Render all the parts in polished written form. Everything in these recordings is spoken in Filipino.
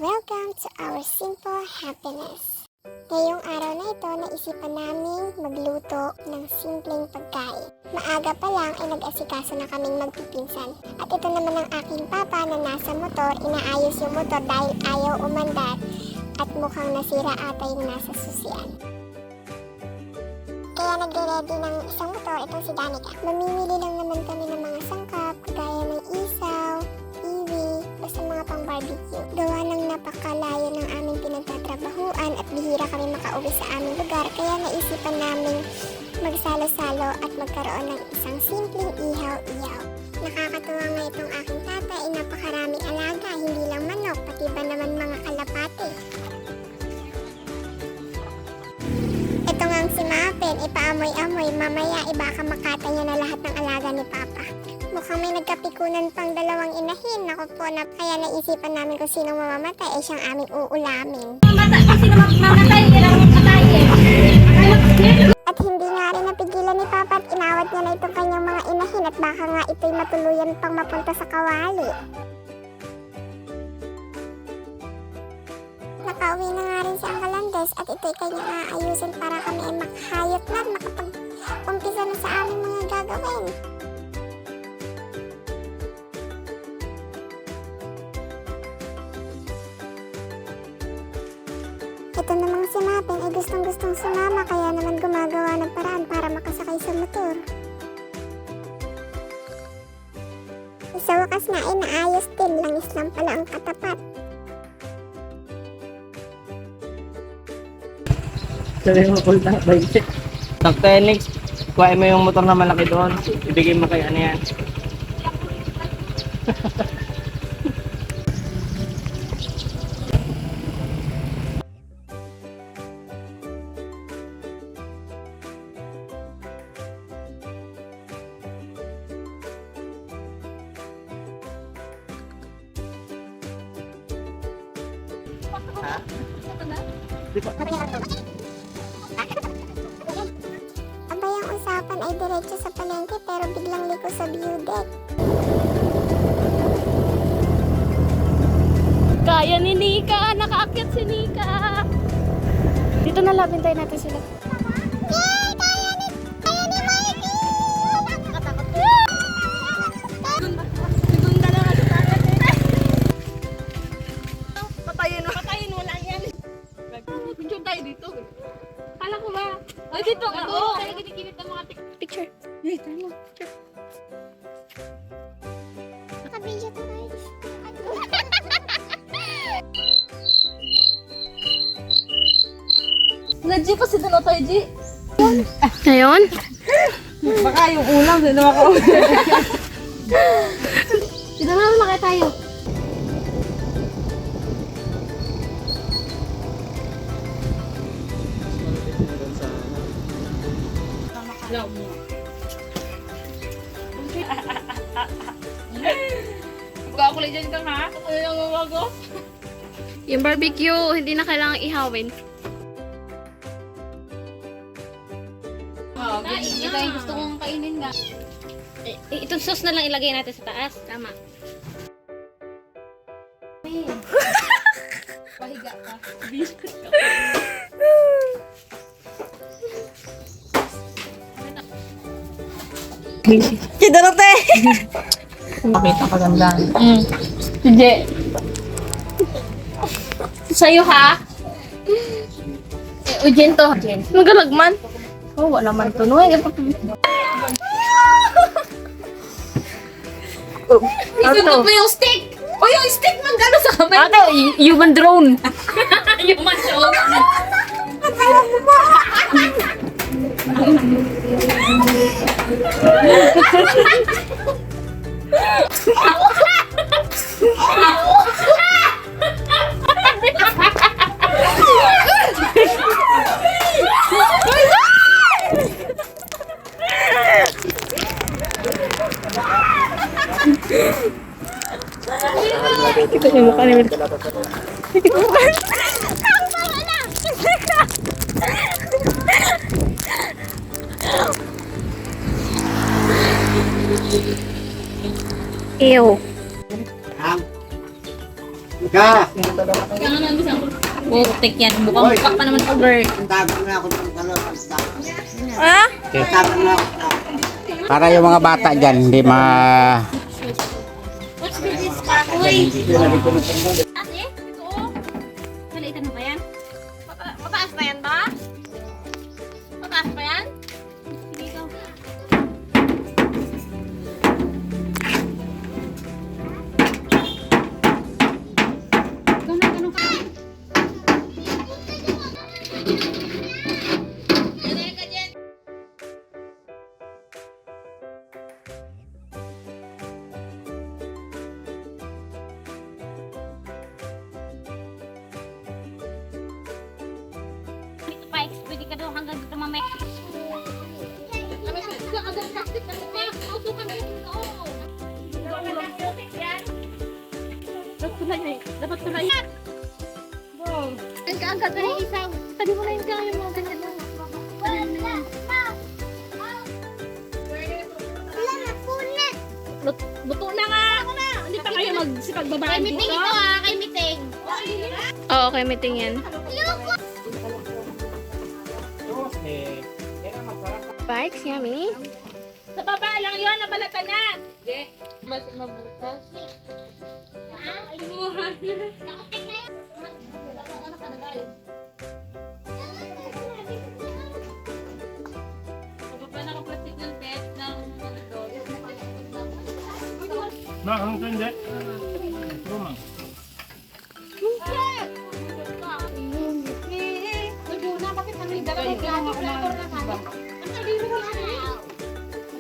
Welcome to our simple happiness. Ngayong araw na ito, naisipan namin magluto ng simpleng pagkain. Maaga pa lang ay nag-asikaso na kaming magpipinsan. At ito naman ang aking papa na nasa motor, inaayos yung motor dahil ayaw umandar at mukhang nasira ata yung nasa susian. Kaya nagre-ready ng isang motor itong si Danica. Mamimili lang naman kami ng mga sangkap, gaya ng isaw, iwi, basta mga pang barbecue. Gawa ng napakalayo ng aming pinagtatrabahuan at bihira kami makauwi sa aming lugar, kaya naisipan namin magsalo-salo at magkaroon ng isang simpleng ihaw-ihaw. Nakakatuwa nga itong aking tata ay napakaraming alaga, hindi lang manok, pati ba naman mga kalapate. Ito nga si Mapen, ipaamoy-amoy, mamaya baka makata niya na lahat ng alaga ni Papa. Mukhang may nagkapikunan pang dalawang inahin. Naku po, kaya naisipan namin kung sinong mamamatay ay siyang aming uulamin. At hindi nga rin napigilan ni Papa at inawat niya na itong kanyang mga inahin at baka nga ito'y matuluyan pang mapunta sa kawali. Nakauwi na nga rin si Uncle Andres at ito'y kanyang aayusin para kami ay makahayot na at makapag-umpisa na sa aming mga gagawin. Ito namang si Mapen ay gustong-gustong sumama, kaya naman gumagawa ng paraan para makasakay sa motor. Sa wakas nga ay naayos din, langis lang pala ang katapat. Sabi mo po na, bike. Sakto Enix, kuhain mo yung motor na malaki doon. Ibigay mo kay ano yan. Ha? Di ba? Abay, ang usapan ay diretso sa palengke pero biglang liko sa view deck. Kaya ni Nika! Nakaakyat si Nika! Dito na labin tayo natin sila. Yay! Kaya ni Mikey! Nakatakot. Segunda na nga sa tagat eh. Patayin mo lang yan. Picture tayo dito. Kala ko ba? Ay, dito nga. Oo, kaya giniginit ng mga picture. Ay, tayo. Picture. Naka-video to guys. Nag-G pa si Dono tayo, G. Ngayon? Baka yung ulam, hindi naman ako. Dito na lumaki tayo. Magkakulay dyan ka ha? Ano yung mawago? Yung barbecue, hindi na kailangang ihawin. Ito yung gusto kong kainin nga. Itong sauce na lang ilagay natin sa taas. Tama. Pahiga ka. Kidarote! Makita ka ganda. Hindi. Sa'yo ha? Ujin to. Magalagman. Oh, wala man to. Isundot mo yung stick! O yung stick man gano'n sa kamay Ate, human drone. yung mansyog. Ito yung mukha ni Mirka. Ew. Ka! Kaya nga namin sa putik yan. Mukha pa naman to, girl. Tago na ako ng ano. Ah? Tago na ako. Para yung mga bata dyan, hindi ma... What's this? Uy! Ate, ito oh. Maliitan mo ba yan? Mataas na yan ba? Mataas pa yan? Sige ikaw. Ganun ka. Dito pa, pwede ka daw hanggang dito mamaya. Dapat tulay. Ang kaangkat na yung isang. Sabi mo na yung kaya mo. Ganyan mo. Buto na nga! Hindi pa kayo magsipagbabaan Kay meeting dito? ito ah, kay meeting. Oo, kay meeting yan. Bikes, yummy. Sa baba lang yun, nabalatan na. Mas mabutas. Kapag nakaplastic ng pet ng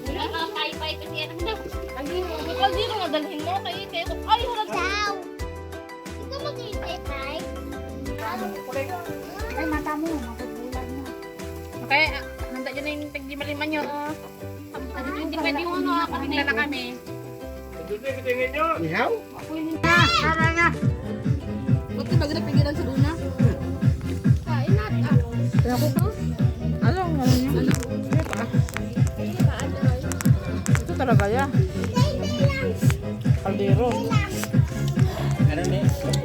Wala ka pay-pay kasi yan. Ikaw dito mo, dalhin mo. Kaya ko, ay, wala ka. Ikaw mag-i-pay. Okay, handa dyan na yung tagdi-maliman nyo. Hindi pwede mo ano, Handa na kami. Ihaw? Ba't ka nagpigilan sa luna? Kain na. Kaya ko pa. Ano niya? Ano pa? Ito talaga ya. Kaldero.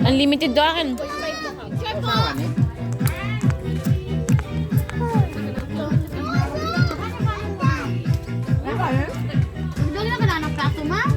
Unlimited do akin. Doon na ka na ng plato, ma?